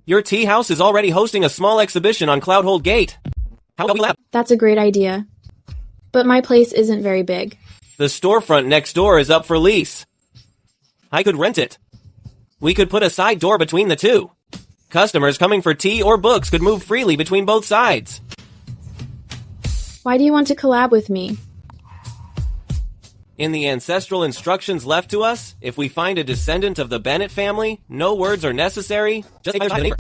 Your tea house is already hosting a small exhibition on Cloudhold Gate. How about we lab? That's a great idea. But my place isn't very big. The storefront next door is up for lease. I could rent it. We could put a side door between the two. Customers coming for tea or books could move freely between both sides. Why do you want to collab with me? In the ancestral instructions left to us, if we find a descendant of the Bennett family, no words are necessary. Just say hi.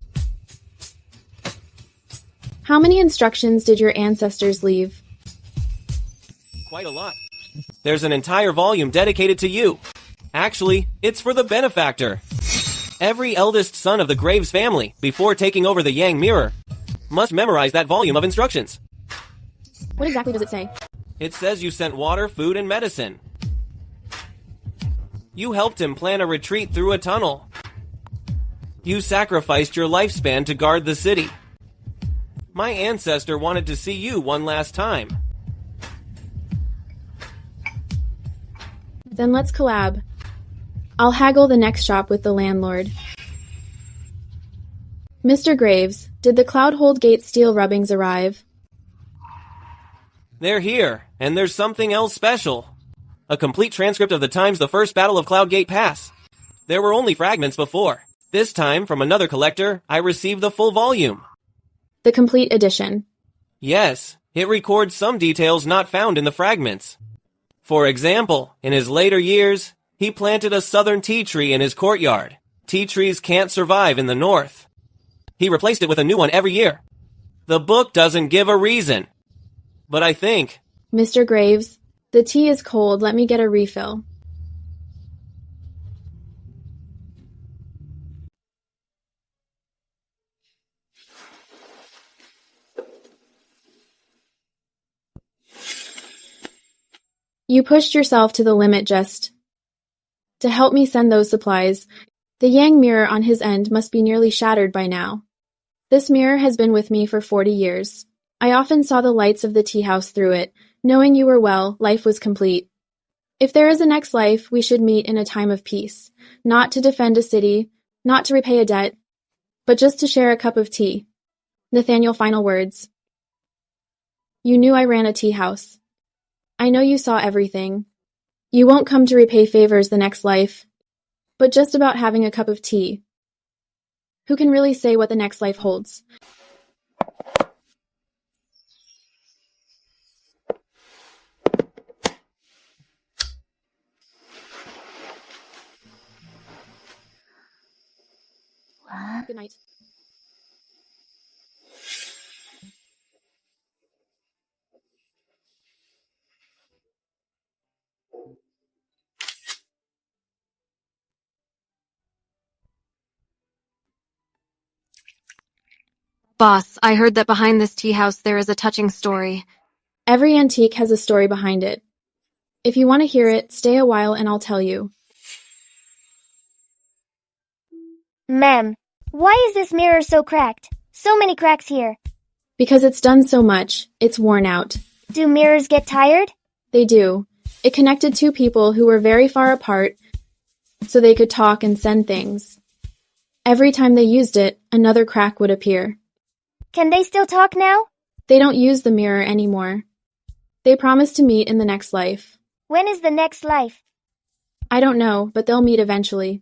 How many instructions did your ancestors leave? Quite a lot. There's an entire volume dedicated to you. Actually, it's for the benefactor. Every eldest son of the Graves family, before taking over the Yang Mirror, must memorize that volume of instructions. What exactly does it say? It says you sent water, food, and medicine. You helped him plan a retreat through a tunnel. You sacrificed your lifespan to guard the city. My ancestor wanted to see you one last time. Then let's collab. I'll haggle the next shop with the landlord. Mr. Graves, did the Cloudhold Gate steel rubbings arrive? They're here, and there's something else special. A complete transcript of the times the first Battle of Cloudgate Pass. There were only fragments before. This time, from another collector, I received the full volume. The complete edition. Yes, it records some details not found in the fragments. For example, in his later years, he planted a southern tea tree in his courtyard. Tea trees can't survive in the north. He replaced it with a new one every year. The book doesn't give a reason. But I think... Mr. Graves, the tea is cold. Let me get a refill. You pushed yourself to the limit just to help me send those supplies. The Yang mirror on his end must be nearly shattered by now. This mirror has been with me for 40 years. I often saw the lights of the tea house through it. Knowing you were well, life was complete. If there is a next life, we should meet in a time of peace, not to defend a city, not to repay a debt, but just to share a cup of tea. Nathaniel, final words. You knew I ran a tea house. I know you saw everything. You won't come to repay favors the next life, but just about having a cup of tea. Who can really say what the next life holds? Good night. Boss, I heard that behind this tea house there is a touching story. Every antique has a story behind it. If you want to hear it, stay a while and I'll tell you. Ma'am, why is this mirror so cracked? So many cracks here. Because it's done so much, it's worn out. Do mirrors get tired? They do. It connected two people who were very far apart so they could talk and send things. Every time they used it, another crack would appear. Can they still talk now? They don't use the mirror anymore. They promise to meet in the next life. When is the next life? I don't know, but they'll meet eventually.